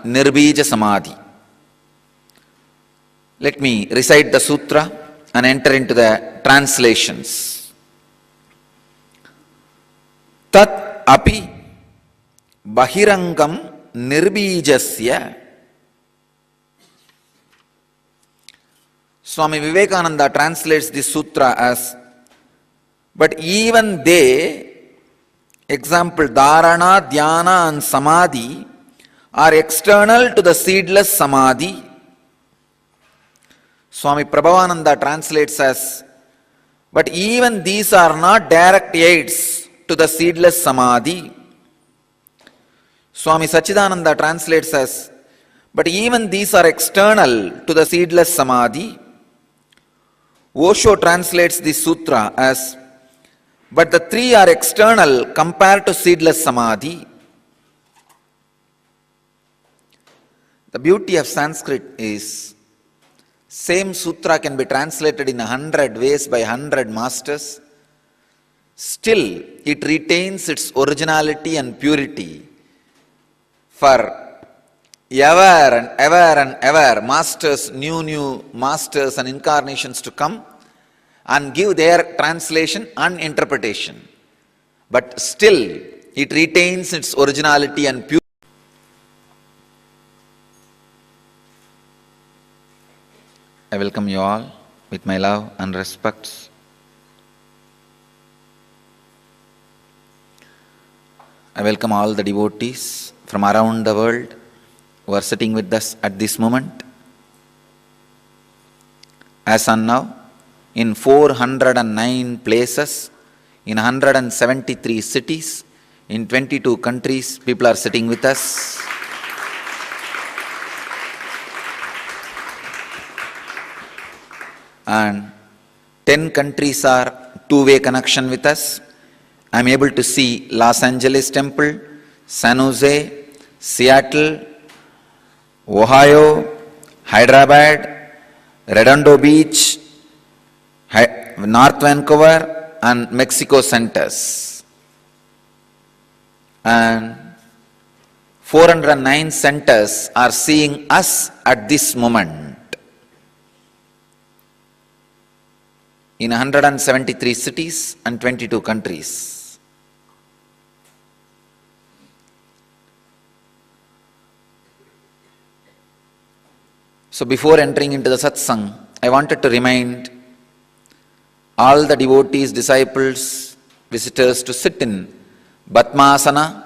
Nirbija Samadhi. Let me recite the sutra and enter into the translations. Tat api bahirangam nirbijasya. Swami Vivekananda translates this sutra as, but even they, example Dharana, Dhyana and Samadhi, are external to the seedless Samadhi. Swami Prabhavananda translates as, but even these are not direct aids to the seedless Samadhi. Swami Sachidananda translates as, but even these are external to the seedless Samadhi. Osho translates this sutra as, but the three are external compared to seedless Samadhi. The beauty of Sanskrit is, same sutra can be translated in 100 ways by 100 masters. Still, it retains its originality and purity. For ever and ever and ever, masters, new masters and incarnations to come and give their translation and interpretation. But still, it retains its originality and purity. I welcome you all with my love and respects. I welcome all the devotees from around the world who are sitting with us at this moment. As on now, in 409 places, in 173 cities, in 22 countries, people are sitting with us. And 10 countries are two-way connection with us. I am able to see Los Angeles Temple, San Jose, Seattle, Ohio, Hyderabad, Redondo Beach, North Vancouver and Mexico centers. And 409 centers are seeing us at this moment. In 173 cities and 22 countries. So before entering into the satsang, I wanted to remind all the devotees, disciples, visitors to sit in Batmasana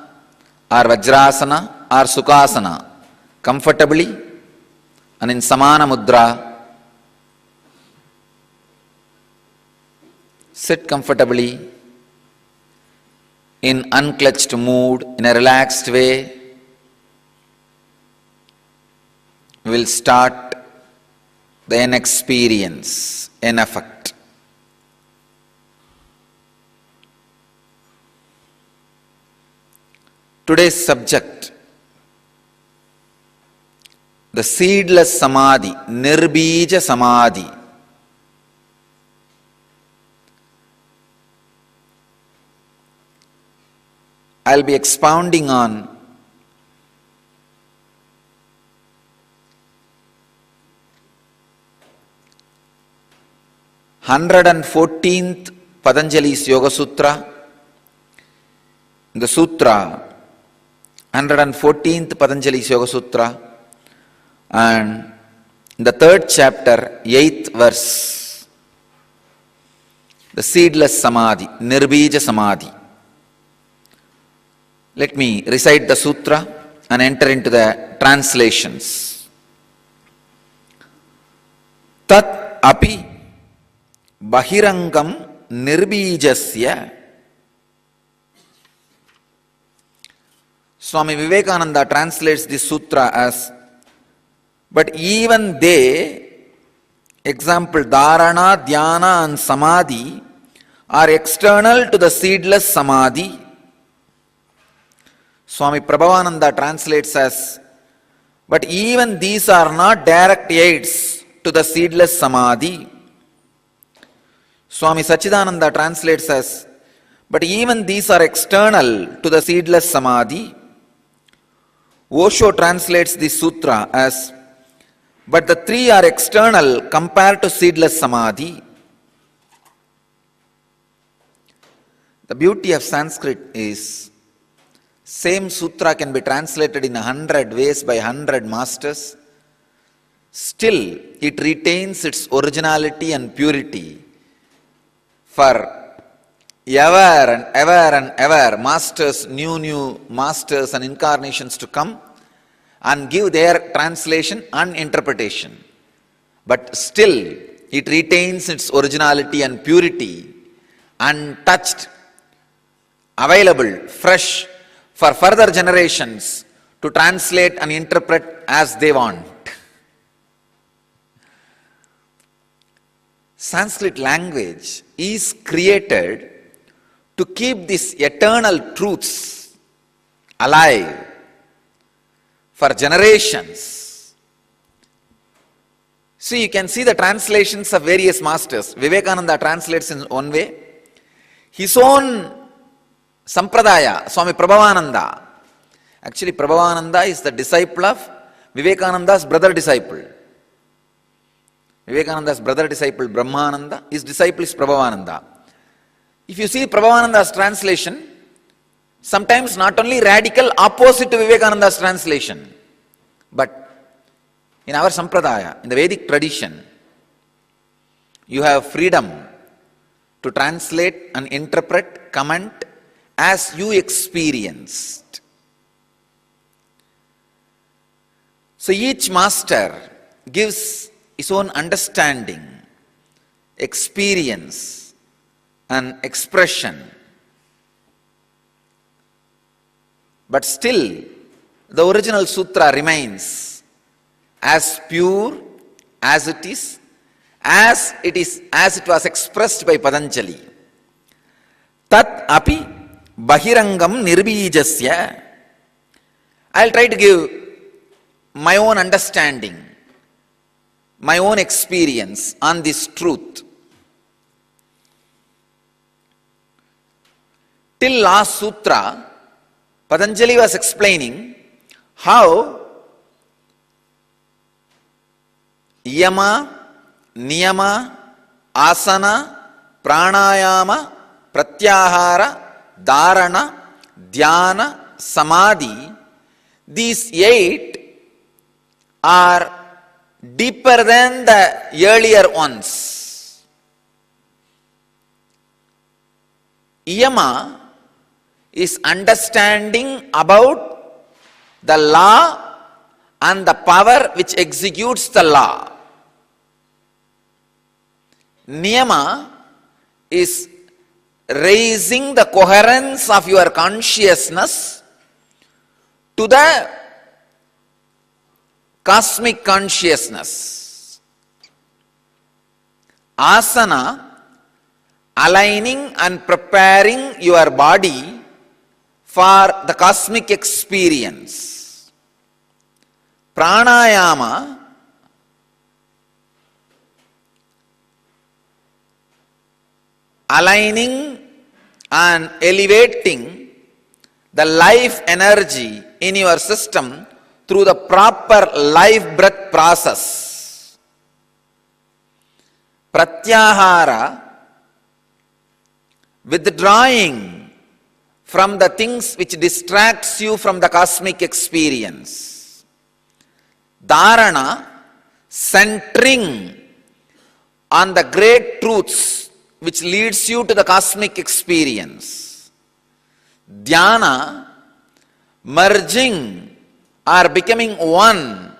or Vajrasana or Sukhasana comfortably and in Samana Mudra. Sit comfortably in unclutched mood, in a relaxed way. We will start the N experience, N effect. Today's subject, the seedless Samadhi, Nirbija Samadhi. I'll be expounding on (114th) Patanjali's Yoga Sutra. The Sutra, 114th Patanjali's Yoga Sutra, and in the 3rd chapter, 8th verse, the seedless Samadhi, Nirbija Samadhi. Let me recite the sutra and enter into the translations. Tat api bahirangam nirbijasya. Swami Vivekananda translates this sutra as, but even they, example Dharana, Dhyana and Samadhi, are external to the seedless Samadhi. Swami Prabhavananda translates as, but even these are not direct aids to the seedless Samadhi. Swami Sachidananda translates as, but even these are external to the seedless Samadhi. Osho translates this sutra as, but the three are external compared to seedless samadhi. The beauty of Sanskrit is, same sutra can be translated in 100 ways by 100 masters. Still, it retains its originality and purity for ever and ever and ever. Masters, new masters and incarnations to come and give their translation and interpretation. But still, it retains its originality and purity, untouched, available, fresh, for further generations to translate and interpret as they want. Sanskrit language is created to keep these eternal truths alive for generations. See, you can see the translations of various masters. Vivekananda translates in one way. His own Sampradaya, Swami Prabhavananda. Actually, Prabhavananda is the disciple of Vivekananda's brother disciple. Vivekananda's brother disciple Brahmananda, his disciple is Prabhavananda. If you see Prabhavananda's translation, sometimes not only radical opposite to Vivekananda's translation, but in our Sampradaya, in the Vedic tradition, you have freedom to translate and interpret, comment as you experienced. So each master gives his own understanding, experience, and expression. But still, the original sutra remains as pure as it was expressed by Patanjali. Tat api bahirangam nirbijasya. I'll try to give my own understanding, my own experience on this truth. Till last sutra, Patanjali was explaining how Yama, Niyama, Asana, Pranayama, Pratyahara, Dharana, Dhyana, Samadhi, these 8 are deeper than the earlier ones. Yama is understanding about the law and the power which executes the law. Niyama is raising the coherence of your consciousness to the cosmic consciousness. Asana, aligning and preparing your body for the cosmic experience. Pranayama, aligning and elevating the life energy in your system through the proper life breath process. Pratyahara, withdrawing from the things which distracts you from the cosmic experience. Dharana, centering on the great truths which leads you to the cosmic experience. Dhyana, merging or becoming one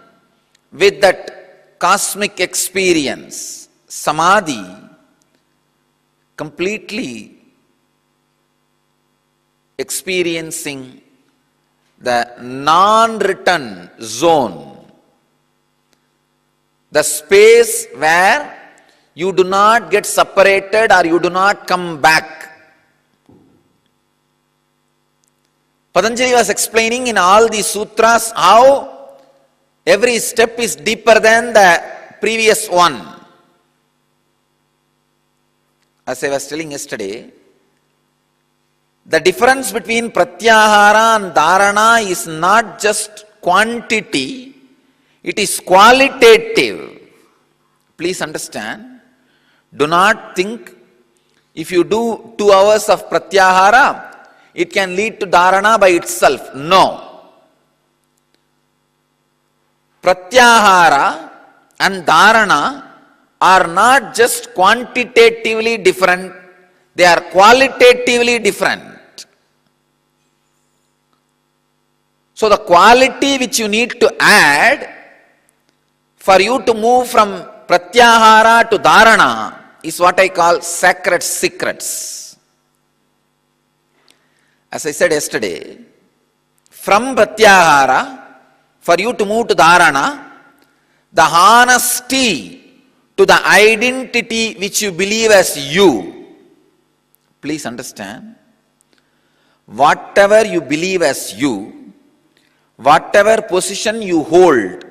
with that cosmic experience. Samadhi, completely experiencing the non-return zone, the space where you do not get separated or you do not come back. Patanjali was explaining in all these sutras how every step is deeper than the previous one. As I was telling yesterday, the difference between Pratyahara and Dharana is not just quantity, it is qualitative. Please understand. Do not think if you do 2 hours of Pratyahara, it can lead to Dharana by itself. No. Pratyahara and Dharana are not just quantitatively different, they are qualitatively different. So the quality which you need to add for you to move from Pratyahara to Dharana is what I call sacred secrets. As I said yesterday, from Pratyahara, for you to move to Dharana, the honesty to the identity which you believe as you. Please understand, whatever you believe as you, whatever position you hold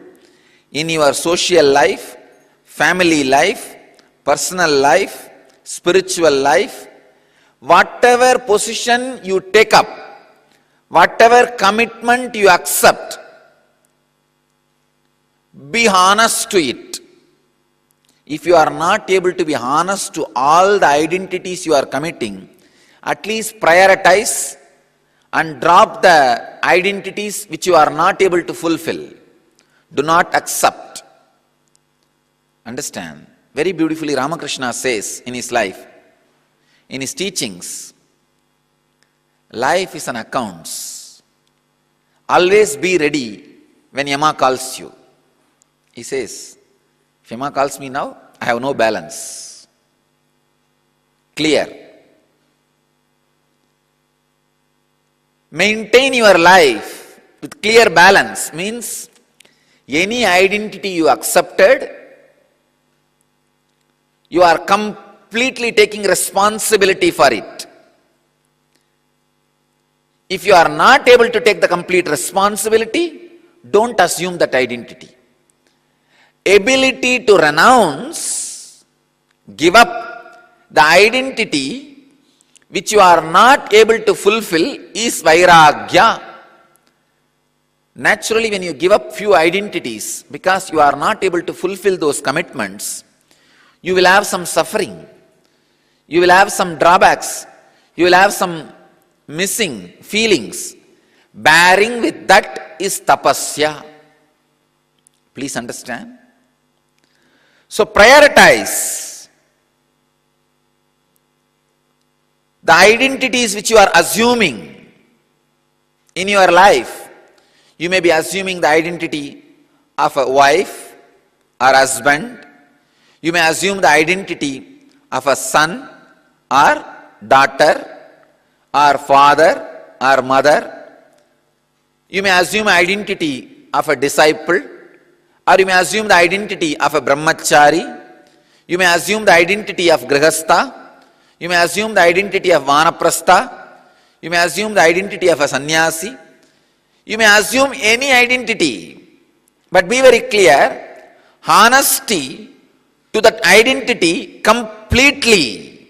in your social life, family life, personal life, spiritual life, whatever position you take up, whatever commitment you accept, be honest to it. If you are not able to be honest to all the identities you are committing, at least prioritize and drop the identities which you are not able to fulfill. Do not accept. Understand? Very beautifully Ramakrishna says in his life, in his teachings, life is an accounts. Always be ready when Yama calls you. He says, if Yama calls me now, I have no balance. Clear. Maintain your life with clear balance means any identity you accepted, you are completely taking responsibility for it. If you are not able to take the complete responsibility, don't assume that identity. Ability to renounce, give up the identity which you are not able to fulfill is vairagya. Naturally, when you give up few identities because you are not able to fulfill those commitments, you will have some suffering, you will have some drawbacks, you will have some missing feelings. Bearing with that is tapasya. Please understand. So prioritize the identities which you are assuming in your life. You may be assuming the identity of a wife or husband. You may assume the identity of a son or daughter or father or mother. You may assume identity of a disciple, or you may assume the identity of a brahmachari. You may assume the identity of grihastha. You may assume the identity of vanaprastha. You may assume the identity of a sannyasi. You may assume any identity. But be very clear, honesty to that identity completely,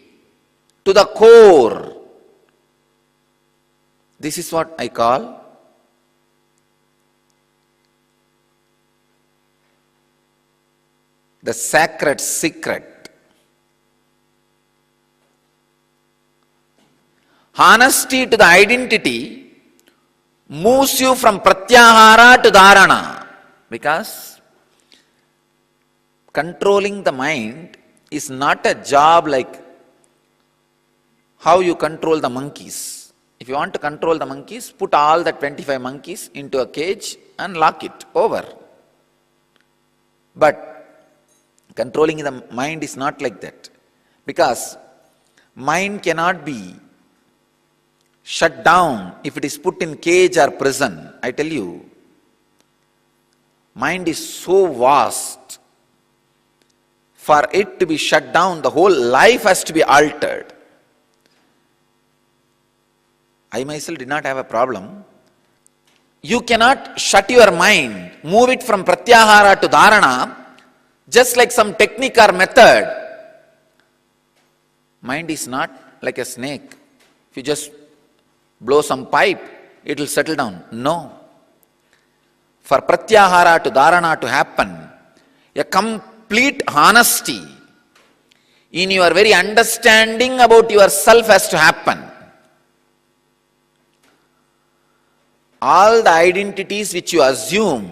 to the core. This is what I call the sacred secret. Honesty to the identity moves you from Pratyahara to Dharana, because controlling the mind is not a job like how you control the monkeys. If you want to control the monkeys, put all the 25 monkeys into a cage and lock it over. But controlling the mind is not like that, because mind cannot be shut down if it is put in cage or prison. I tell you, mind is so vast. For it to be shut down, the whole life has to be altered. I myself did not have a problem. You cannot shut your mind, move it from Pratyahara to Dharana, just like some technique or method. Mind is not like a snake. If you just blow some pipe, it will settle down. No. for Pratyahara to Dharana to happen, a complete honesty in your very understanding about yourself has to happen. All the identities which you assume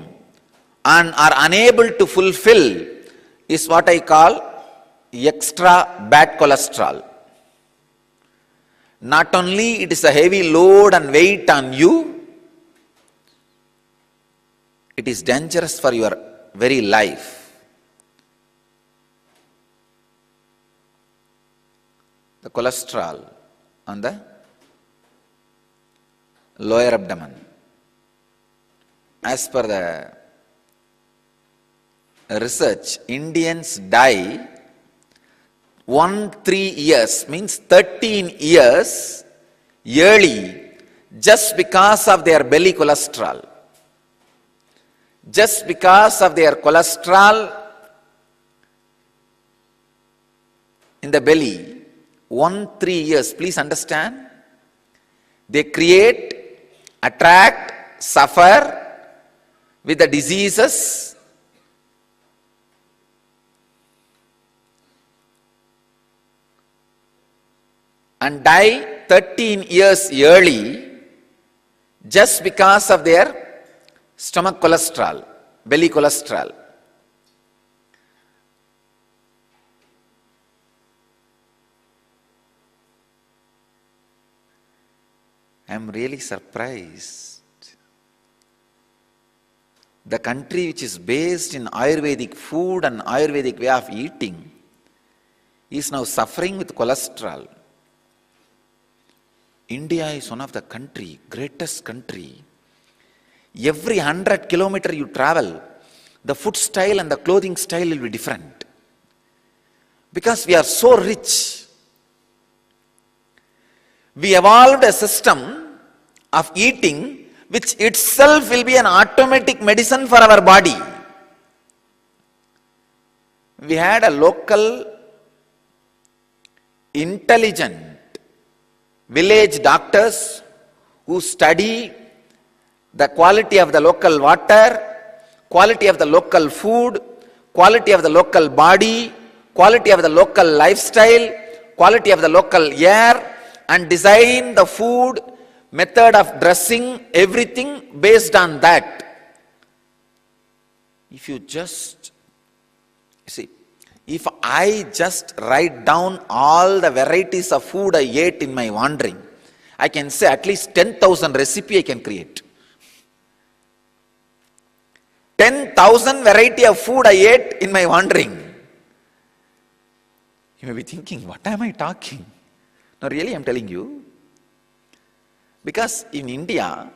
and are unable to fulfill is what I call extra bad cholesterol. Not only it is a heavy load and weight on you, it is dangerous for your very life. The cholesterol on the lower abdomen. As per the research, Indians die 3 years, means 13 years yearly, just because of their belly cholesterol. Just because of their cholesterol in the belly, 3 years, please understand, they create, attract, suffer with the diseases and die 13 years yearly just because of their stomach cholesterol, belly cholesterol. I am really surprised. The country which is based in Ayurvedic food and Ayurvedic way of eating is now suffering with cholesterol. India is one of the greatest country. Every 100 kilometers you travel, the food style and the clothing style will be different. Because we are so rich. We evolved a system of eating which itself will be an automatic medicine for our body. We had a local, intelligent village doctors who study the quality of the local water, quality of the local food, quality of the local body, quality of the local lifestyle, quality of the local air, and design the food, method of dressing, everything based on that. If you just, see, if I just write down all the varieties of food I ate in my wandering, I can say at least 10,000 recipes I can create. 10,000 variety of food I ate in my wandering. You may be thinking, what am I talking? No, really I am telling you. Because in India,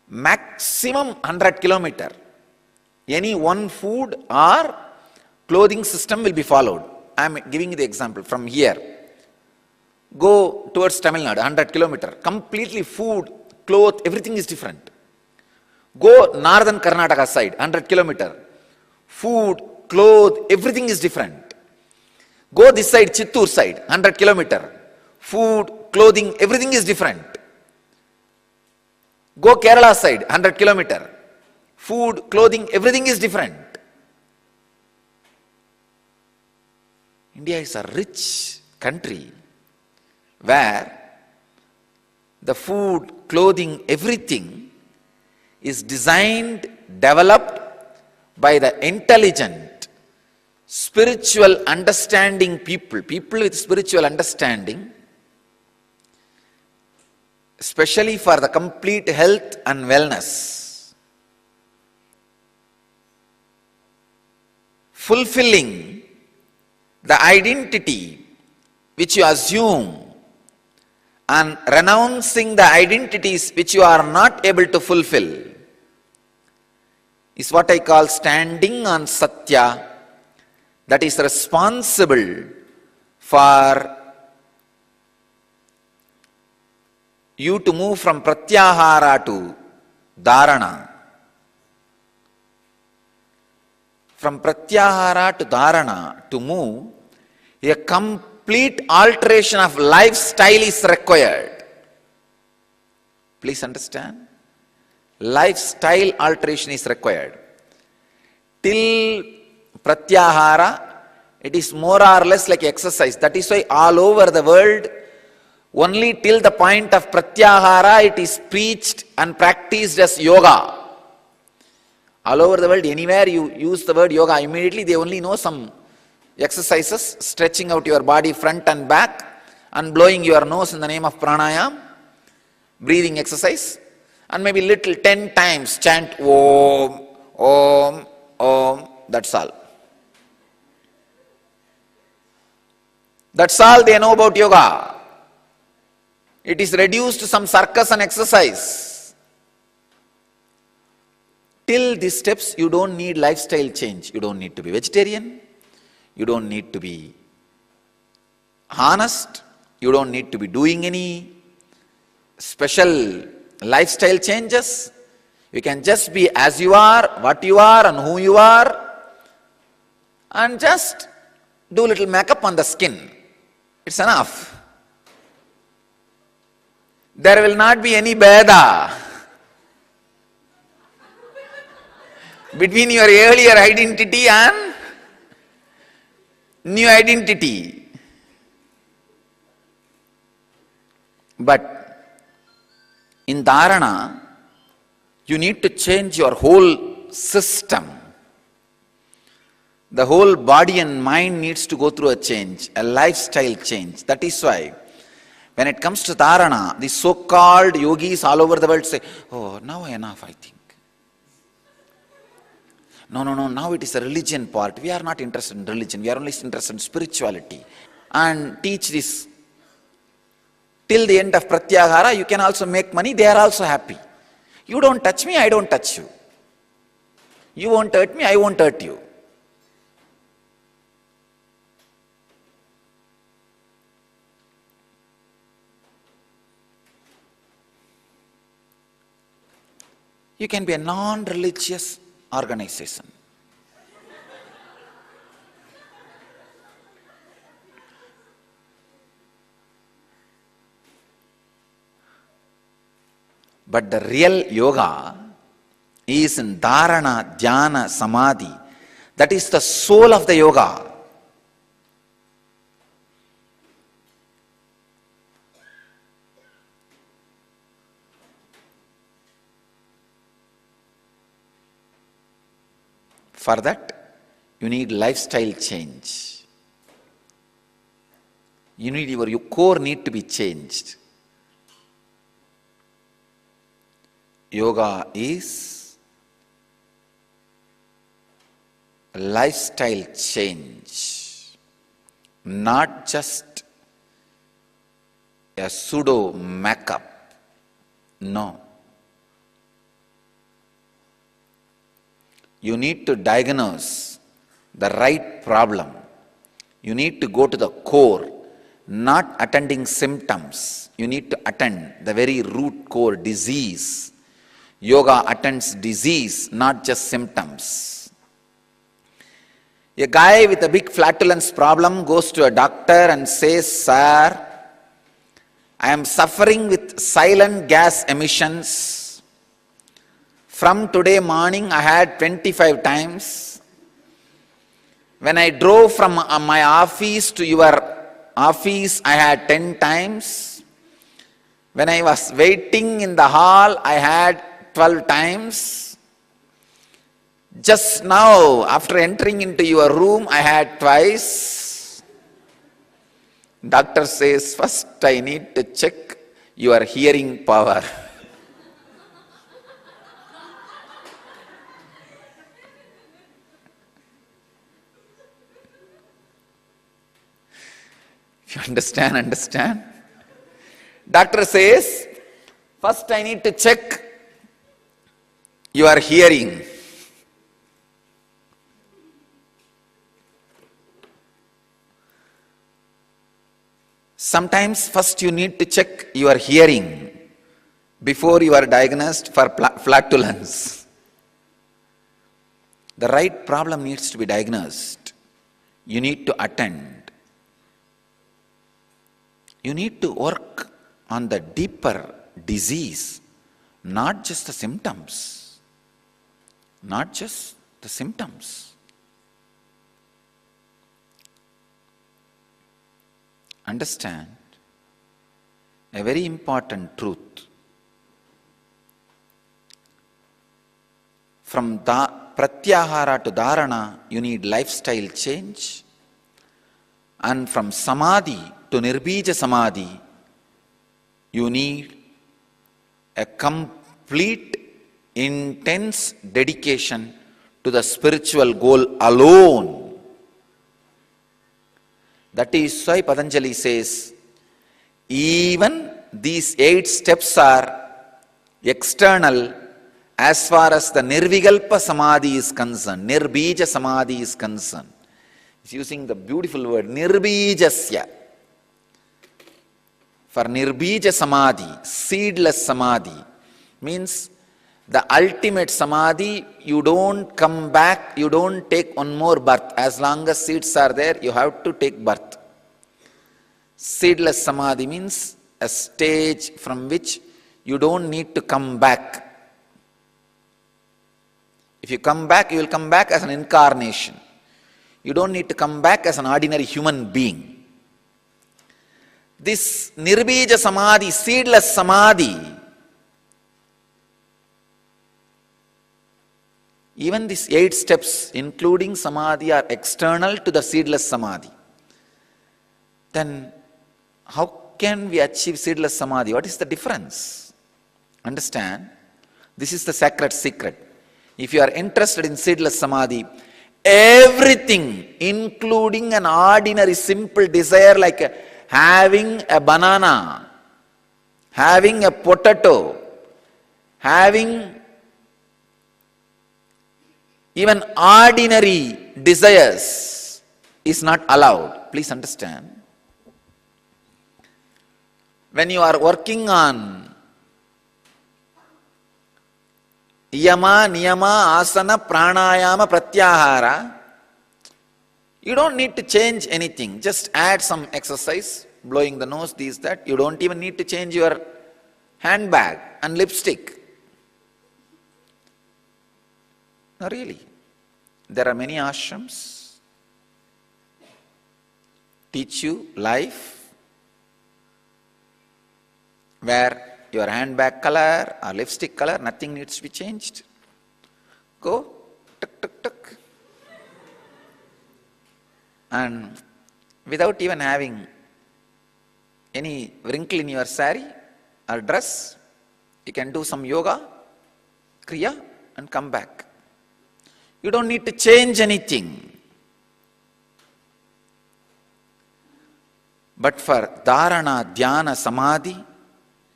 maximum 100 kilometers, any one food or clothing system will be followed. I am giving you the example from here. Go towards Tamil Nadu, 100 kilometers, completely food, cloth, everything is different. Go northern Karnataka side, 100 kilometers, food, cloth, everything is different. Go this side, Chittoor side, 100 kilometers, food, clothing, everything is different. Go Kerala side, 100 kilometers, food, clothing, everything is different. India is a rich country where the food, clothing, everything is designed, developed by the intelligent, spiritual understanding people with spiritual understanding, especially for the complete health and wellness. Fulfilling the identity which you assume and renouncing the identities which you are not able to fulfill is what I call standing on Satya, that is responsible for you to move from Pratyahara to Dharana. From Pratyahara to Dharana, to move, a complete alteration of lifestyle is required. Please understand. lifestyle alteration is required. Till Pratyahara, it is more or less like exercise. That is why all over the world, only till the point of Pratyahara, it is preached and practiced as yoga. All over the world, anywhere you use the word yoga, immediately they only know some exercises, stretching out your body front and back, and blowing your nose in the name of Pranayama, breathing exercise, and maybe little 10 times chant Om, Om, Om, that's all. That's all they know about yoga. It is reduced to some circus and exercise. Till these steps, you don't need lifestyle change. You don't need to be vegetarian. You don't need to be honest. You don't need to be doing any special lifestyle changes. You can just be as you are, what you are, and who you are, and just do a little makeup on the skin. It's enough. There will not be any bheda between your earlier identity and new identity. But in Dharana, you need to change your whole system. The whole body and mind needs to go through a change, a lifestyle change. That is why when it comes to Dharana, the so-called yogis all over the world say, oh, now enough, I think. No, now it is a religion part. We are not interested in religion. We are only interested in spirituality. And teach this. Till the end of Pratyahara, you can also make money. They are also happy. You don't touch me, I don't touch you. You won't hurt me, I won't hurt you. You can be a non-religious organization. But the real yoga is in Dharana, Dhyana, Samadhi. That is the soul of the yoga. For that, you need lifestyle change. Your core need to be changed. Yoga is a lifestyle change, not just a pseudo makeup. No. You need to diagnose the right problem. You need to go to the core, not attending symptoms. You need to attend the very root core, disease. Yoga attends disease, not just symptoms. A guy with a big flatulence problem goes to a doctor and says, "Sir, I am suffering with silent gas emissions. From today morning, I had 25 times. When I drove from my office to your office, I had 10 times. When I was waiting in the hall, I had 12 times. Just now, after entering into your room, I had twice." Doctor says, "First I need to check your hearing power." You understand? Doctor says, "First I need to check your hearing." Sometimes first you need to check your hearing before you are diagnosed for flatulence. The right problem needs to be diagnosed. You need to attend. You need to work on the deeper disease not just the symptoms. Not just the symptoms. Understand a very important truth. From Pratyahara to Dharana, you need lifestyle change. And from Samadhi to Nirbija Samadhi, you need a complete, intense dedication to the spiritual goal alone. That is why Patanjali says, even these 8 steps are external as far as the Nirvikalpa Samadhi is concerned, Nirbija Samadhi is concerned. He's using the beautiful word, Nirbijasya. For Nirbija Samadhi, seedless Samadhi, means the ultimate Samadhi, you don't come back, you don't take one more birth. As long as seeds are there, you have to take birth. Seedless Samadhi means a stage from which you don't need to come back. If you come back, you will come back as an incarnation. You don't need to come back as an ordinary human being. This Nirbija Samadhi, seedless Samadhi, even these 8 steps, including Samadhi, are external to the seedless Samadhi. Then, how can we achieve seedless Samadhi? What is the difference? Understand, this is the sacred secret. If you are interested in seedless Samadhi, everything, including an ordinary simple desire like having a banana, having a potato, having even ordinary desires, is not allowed. Please understand. When you are working on Yama, Niyama, Asana, Pranayama, Pratyahara, you don't need to change anything. Just add some exercise, blowing the nose, this, that. You don't even need to change your handbag and lipstick. No, really. There are many ashrams teach you life where your handbag color or lipstick color, nothing needs to be changed. Go, tuk, tuk, tuk. And without even having any wrinkle in your sari or dress, you can do some yoga, kriya, and come back. You don't need to change anything. But for Dharana, Dhyana, Samadhi,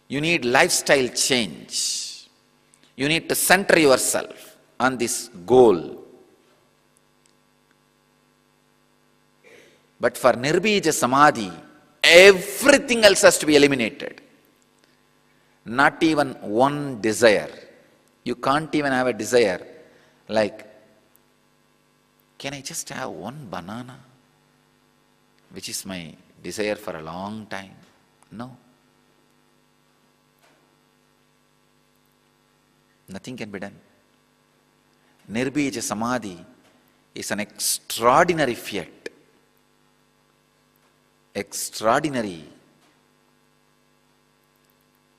you need lifestyle change. You need to center yourself on this goal. But for Nirbija Samadhi, everything else has to be eliminated. Not even one desire. You can't even have a desire like, can I just have one banana? Which is my desire for a long time. No. Nothing can be done. Nirbija Samadhi is an extraordinary fiat. Extraordinary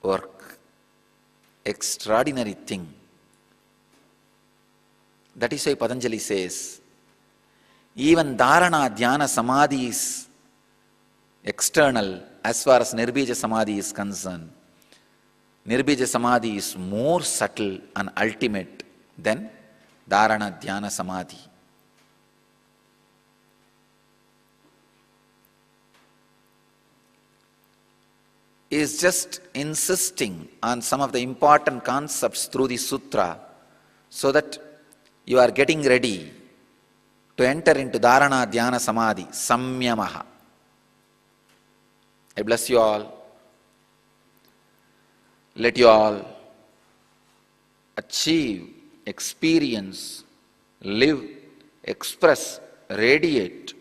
work. Extraordinary thing. That is why Patanjali says, even Dharana, Dhyana, Samadhi is external as far as Nirbija Samadhi is concerned. Nirbija Samadhi is more subtle and ultimate than Dharana, Dhyana, Samadhi. He is just insisting on some of the important concepts through the sutra so that you are getting ready to enter into Dharana, Dhyana, Samadhi, Samyamaha. I bless you all. Let you all achieve, experience, live, express, radiate,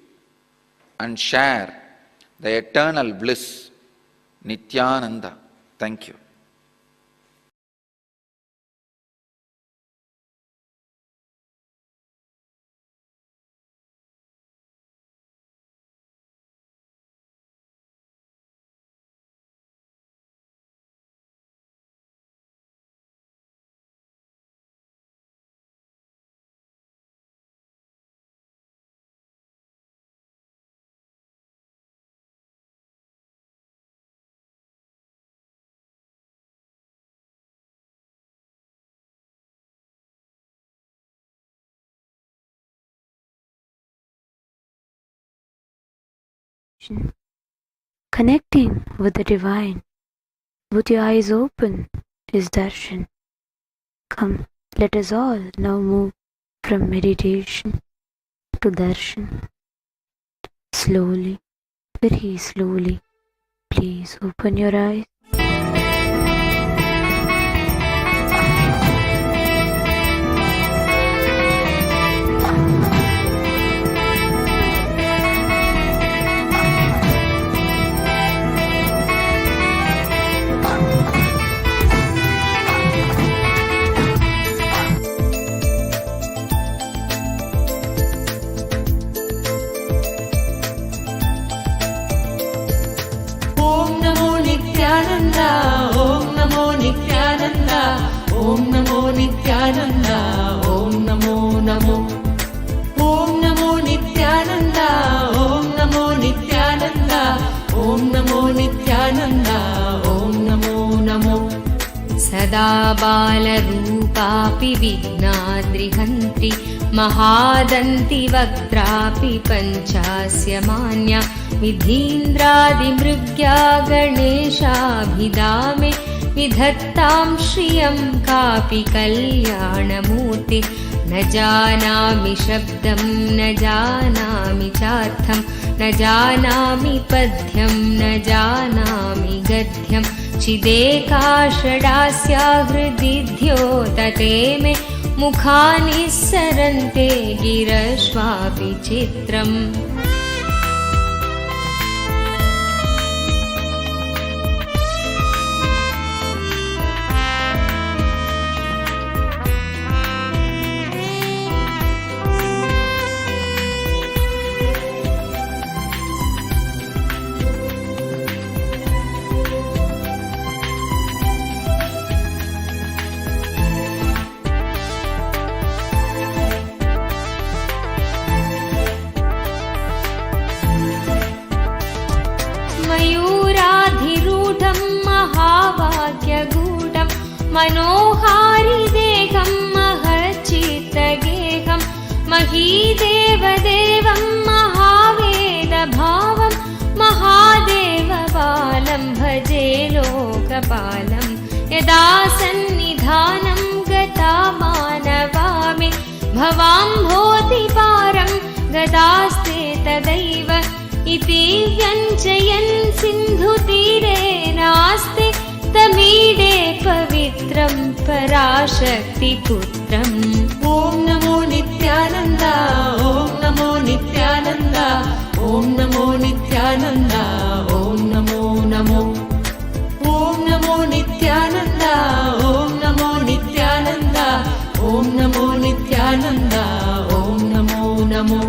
and share the eternal bliss, Nithyananda. Thank you. meditation, connecting with the divine. With your eyes open is darshan. Come, let us all now move from meditation to darshan. Slowly, very slowly, please open your eyes. Om Namo Nithyananda, Om Namo Namo. Om Namo Nithyananda, Om Namo Nithyananda, Om Namo Nithyananda, Om Namo Namo. Sada balarupapi vignadrihantri, mahadanti vaktrapi panchasya manya, vidhindradi-mrigya ganeshabhidame, विधत्तां श्रियं कापि कल्याणमूर्ति. न जानामि शब्दं न जानामि चार्थं न जानामि पद्यं न जानामि गद्यं. चिदेकाषडास्या हृदि द्योतते मे मुखानि सरन्ते गिरश्वापि चित्रम्. मयूराधिरूढं महावाक्यगूढं मनोहारिदेहं महच्चित्तगेहं महीदेवदेवं महावेदभावं महादेवबालं भजे लोकपालं. यदा सन्निधानं गता मानवामि भवाम्भोधिपारं गदास्ते तदैव इति व्यञ्जयन् सिन्धुतीरे नास्ति तमीडे पवित्रं पराशक्तिपुत्रम्. ॐ नमो नित्यानन्द, ॐ नमो नित्यानन्द, ॐ नमो नित्यानन्द, ॐ नमो नमो. ॐ नमो नित्यानन्द, ॐ नमो नित्यानन्द, ॐ नमो नित्यानन्द, ॐ नमो नमो.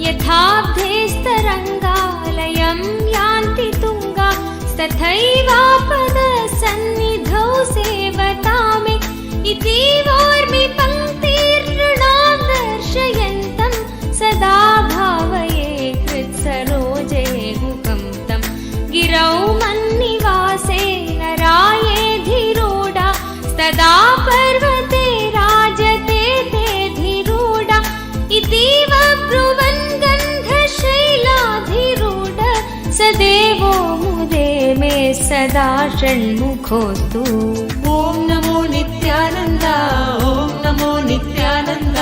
यथाब्धेस्तरङ्गालयं यान्ति तुङ्गा तथैवापदसन्निधौ सेवतामे इतीवोर्मि पङ्क्तिर्नृणां दर्शयन्तं सदा भावये हृत्सरोजे मुखं तं. गिरौ मन्निवासे नरायेऽधिरूढा तदा पर्वते राजते ते धिरूढा. इतीव ब्रुवन् गन्धशैलाधिरूढ सदेवो मुदे मे सदा षण्मुखोऽस्तु. ॐ नमो नित्यानन्द, ॐ नमो नित्यानन्द,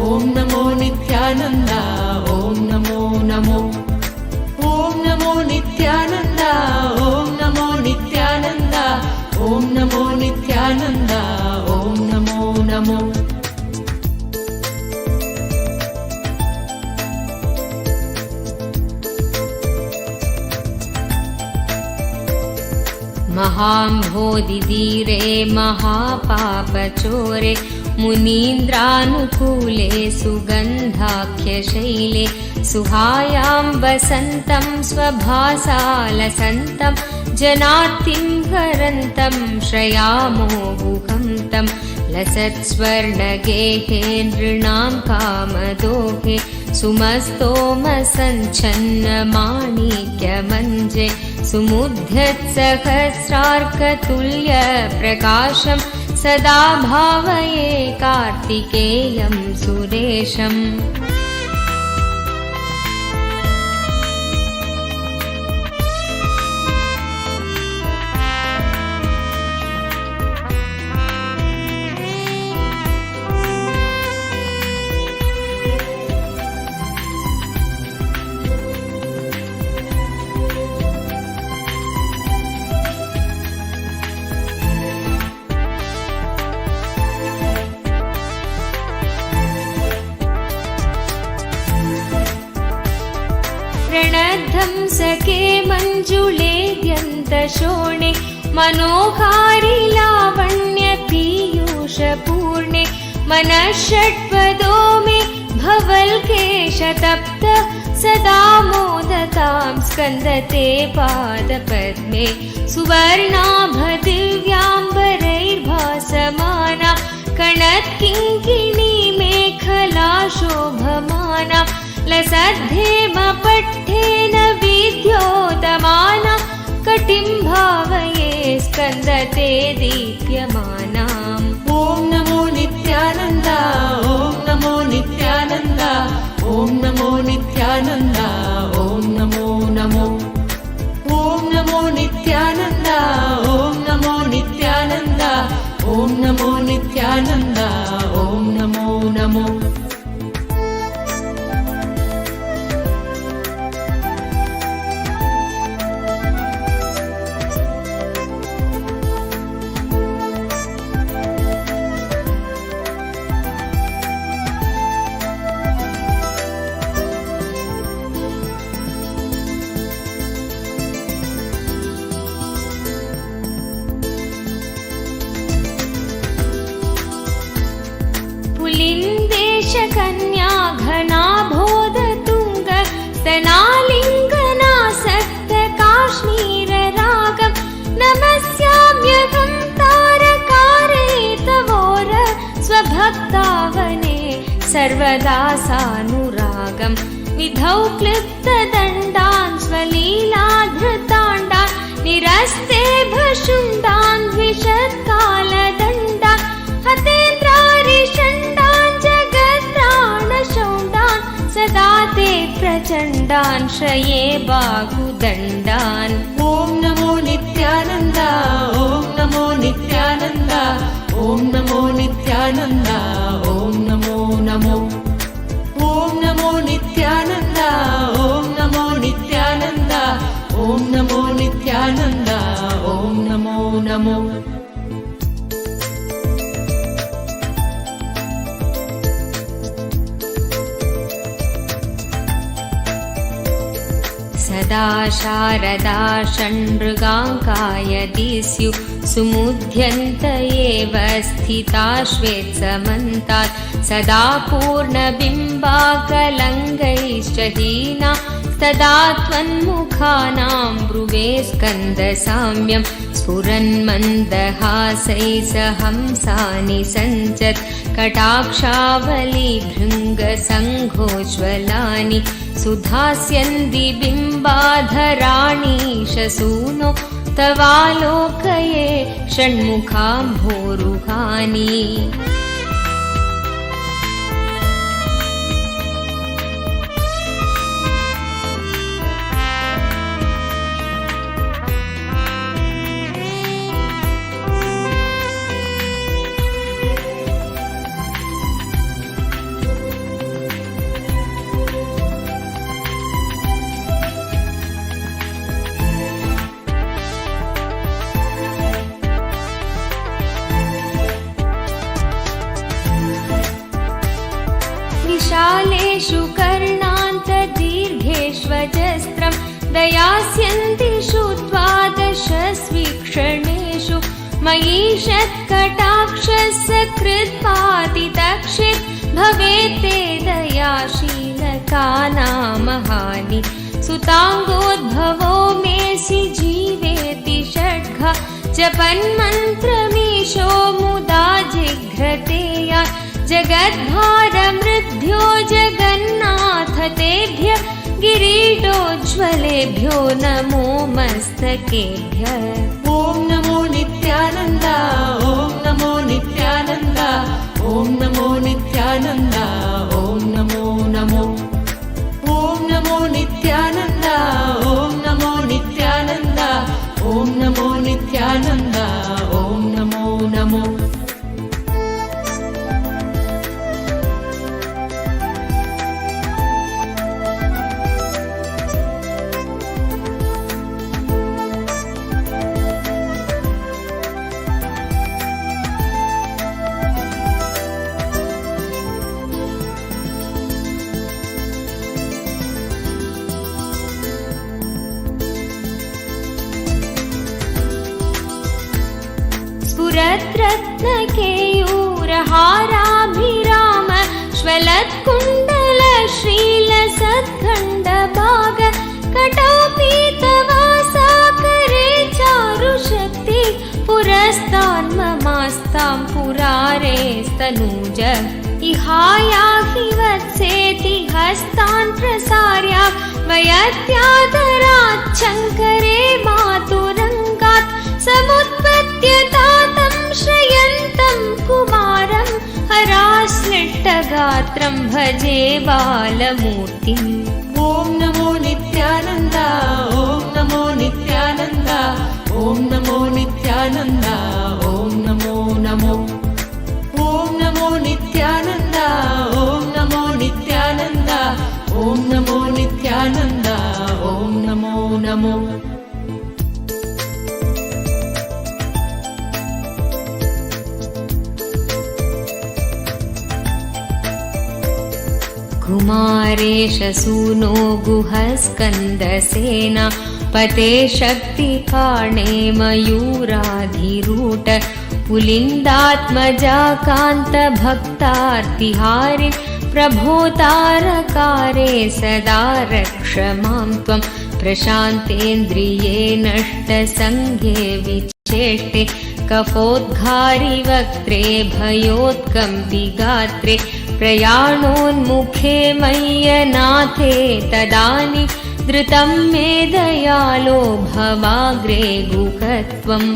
ॐ नमो नित्यानन्द, ॐ नमो नमो. ॐ नमो नित्यानन्द, ॐ नमो नित्यानन्द, ॐ नमो नित्यानन्द, ॐ नमो नमो. महाम्भोधिधीरे महापापचोरे मुनीन्द्रानुकूले सुगन्धाख्यशैले सुहायां वसन्तं स्वभासालसन्तं जनार्तिं हरन्तं श्रयामो गुहं तं लसत्स्वर्णगेहे नृणां कामदोहे सुमस्तोमसञ्छन्नमाणिक्यमञ्जे सुमुद्यत्सहस्रार्कतुल्यप्रकाशं सदा भावये कार्तिकेयं सुरेशम्। प्रणद्धं सखे मञ्जुले द्यन्तशोणे मनोहारि लावण्य पीयूषपूर्णे मनः षट्पदो मे भवल्केशतप्त सदा मोदतां स्कन्दते पादपद्मे सुवर्णाभदिव्याम्बरैर्भासमाना कणत्किङ्किणी मेखला शोभमाना लसद्धेमपट्ठेन विद्योतमाना कटिं भावये स्कन्दते दीप्यमानाम्। ॐ नमो नित्यानन्द ॐ नमो नित्यानन्द ॐ नमो नित्यानन्द ॐ नमो नमो ॐ नमो नित्यानन्द ॐ नमो नित्यानन्द ॐ नमो नित्यानन्द ॐ नमो नमो। पुलिन्देशकन्या घनाभोधतुङ्ग स्तनालिङ्गनासक्त काश्मीररागं नमस्याम्यहं तारकारेतवोर स्वभक्तावने सर्वदा सानुरागं विधौ क्लिप्तदण्डान् स्वलीलाधृताण्डान् निरस्ते भशुण्डान् द्विषत्कालदण्डान् हतेन्द्रारिषण्डान् जगत्प्राणशौण्डान् सदा ते प्रचण्डान् श्रये बाहुदण्डान्। ॐ नमो नित्यानन्द ॐ नमो नित्यानन्द ॐ नमो नित्यानन्द ॐ नमो नमो ॐ नमो नित्यानन्द ॐ नमो नित्यानन्द ॐ नमो नित्यानन्द ॐ नमो नमो। सदा शारदा षण्मृगाङ्काय दिस्यु सुमुध्यन्त एव स्थिता श्वेत्समन्तात् सदा पूर्णबिम्बाकलङ्गैश्च हीना तदा त्वन्मुखानां भ्रुवे स्कन्दसाम्यं स्फुरन्मन्दहासैः सहंसानि सञ्चत् कटाक्षावलिभृङ्गसङ्घोज्ज्वलानि सुधास्यन्ति बिम्बाधराणि शसूनो तवालोकये षण्मुखाम्भोरुहानि। विशालेषु कर्णान्तदीर्घेष्वजस्त्रं दयास्यन्तिषु द्वादशस्वीक्षणेषु मयि षत्कटाक्ष राक्षसकृत्पातितक्षित् भवेत्ते दयाशीलका नामहानि सुताङ्गोद्भवो मेऽसि जीवेति षड्घा जपन्मन्त्रमीशो मुदा जिघ्रतेया जगद्भारमृद्भ्यो जगन्नाथ तेभ्य गिरीटोज्ज्वलेभ्यो नमो मस्तकेभ्यः। ॐ नमो नित्यानन्द ॐ नमो नित्यानन्द ॐ नमो नित्यानन्द ॐ नमो नमो ॐ नमो नित्यानन्द ॐ नमो नित्यानन्द ॐ नमो नित्यानन्द ॐ नमो नमो। रत्नकेयूरहाराभिराम श्वलत्कुण्डलश्रीलसत्खण्डभाग कटौपीतवासाकरे चारुशक्ति पुरस्तान्ममास्तां पुरारेस्तनूज इहायाहि वत्सेति हस्तान् प्रसार्या वयत्यादराच्छङ्करे मातुरङ्गात् समुत्पत्य तातं श्रयन्तं कुमारं हराश्लिष्टगात्रं भजे बालमूर्तिम्। ॐ नमो नित्यानन्द ॐ नमो नित्यानन्द ॐ नमो नित्यानन्द ॐ नमो नमो ॐ नमो नित्यानन्द ॐ नमो नित्यानन्द ॐ नमो नित्यानन्द ॐ नमो नमो। कुमारेश सूनो गुहस्कन्दसेना पते शक्तिकाणे मयूराधिरूढ पुलिन्दात्मजाकान्तभक्तार्तिहारि प्रभोतारकारे सदा रक्ष मां त्वं प्रशान्तेन्द्रिये नष्टसङ्गे विचेष्टे कफोद्घारि वक्त्रे भयोत्कम्पिगात्रे प्रयाणोन्मुखे मय्यनाथे तदानि धृतं मे दयालो भवाग्रे गुहत्वम्।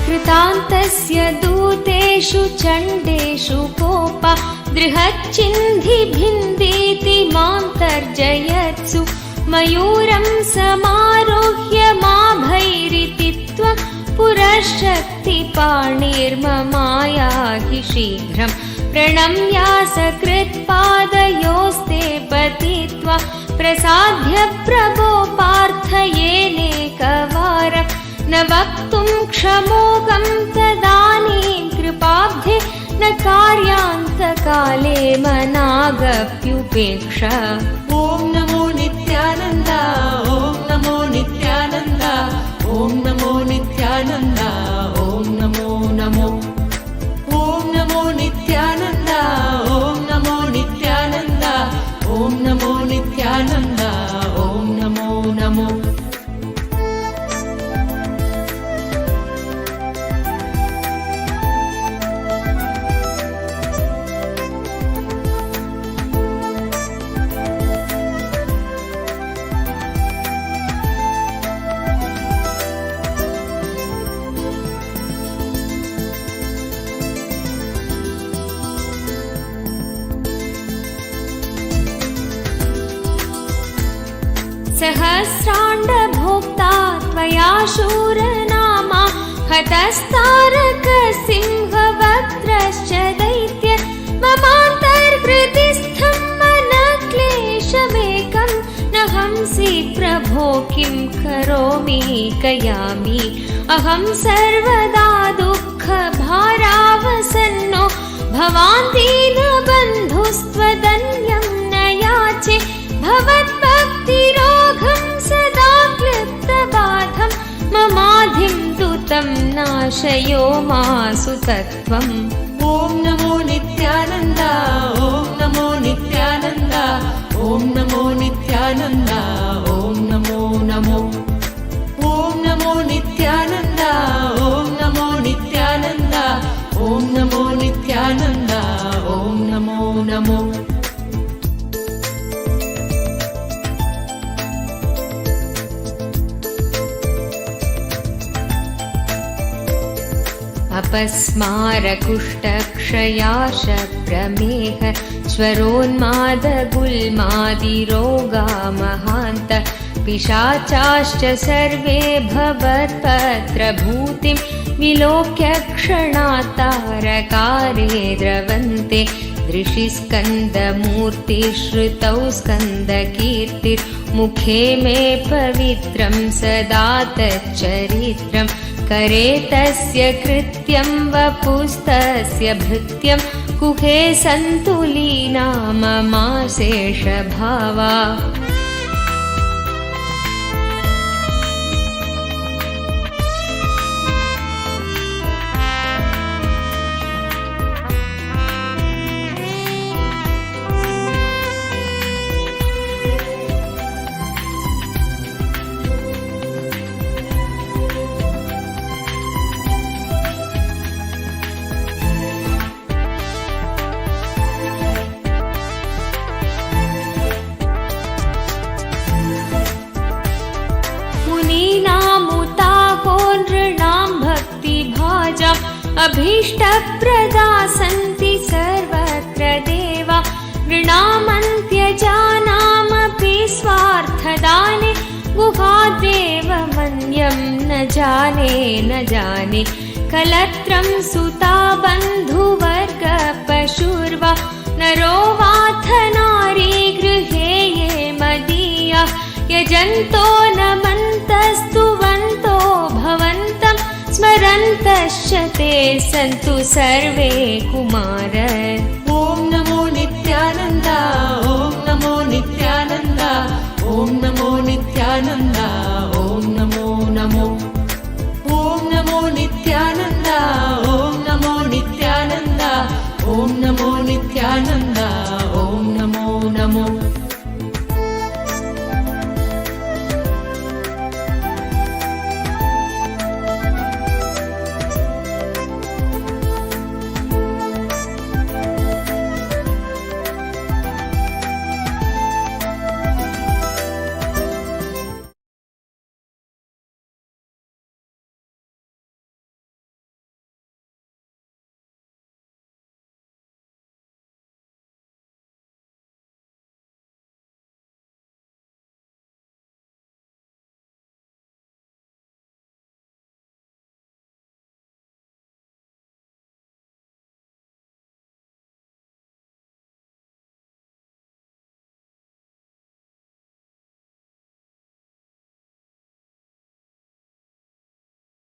कृतान्तस्य दूतेषु चण्डेषु कोपा दृहच्चिन्धि भिन्दीति मां तर्जयत्सु मयूरं समारोह्य माभैरिति त्वं पुरःशक्तिपाणिर्ममायाहि शीघ्रं प्रणम्यासकृत्पादयोस्ते पतित्वा प्रसाद्य प्रभो पार्थयेनेकवारं न वक्तुं क्षमोकं तदानीं कृपाब्धे न कार्यान्तकाले मनागप्युपेक्ष। ॐ नमो नित्यानन्द ॐ नमो नित्यानन्द ॐ नमो नित्यानन्द ॐ नमो नमो ॐ नमो नित्यानन्द ॐ नमो नित्यानन्द ॐ नमो नित्यानन्द ॐ नमो नमो। सहस्राण्डभोक्ता त्वया शूरनामा हतस्तारकसिंहवक्त्रश्च दैत्य ममान्तर्हृदिस्थं मनक्लेशमेकं न हंसि प्रभो किं करोमि कयामि अहं सर्वदा दुःखभारावसन्नो भवान् दीनबन्धुस्त्वदन्यं न याचे भवद्भक्तिरोगं सदा क्लिप्तबाधं ममाधिं तु तं नाशयो मासु तत्त्वम्। ॐ नमो नित्यानन्द ॐ नमो नित्यानन्द ॐ नमो नित्यानन्द ॐ नमो नमो ॐ नमो नित्यानन्द ॐ नमो नित्यानन्द ॐ नमो नित्यानन्द ॐ नमो नमो। अपस्मारकुष्ठक्षयाशप्रमेह स्वरोन्मादगुल्मादिरोगा महान्त पिशाचाश्च सर्वे भवत्पत्रभूतिं विलोक्य क्षणात्तारकारे द्रवन्ते दृशिस्कन्दमूर्तिश्रुतौ स्कन्दकीर्तिर्मुखे मे पवित्रं सदा तच्चरित्रम् करे तस्य कृत्यं वपुस्तस्य भृत्यं कुहे सन्तु लीना ममाशेषभावा। अभीष्टप्रदा सन्ति सर्वत्र देवा नृणामन्त्यजानामपि स्वार्थदाने गुहादेव मन्यं न जाने कलत्रं सुता बन्धुवर्ग पशुर्वा नरो वाथ नारी गृहे ये मदीया यजन्तो नमन्तस्तुवन्तो भवन्तं स्मरन्तश्च ते सन्तु सर्वे कुमार।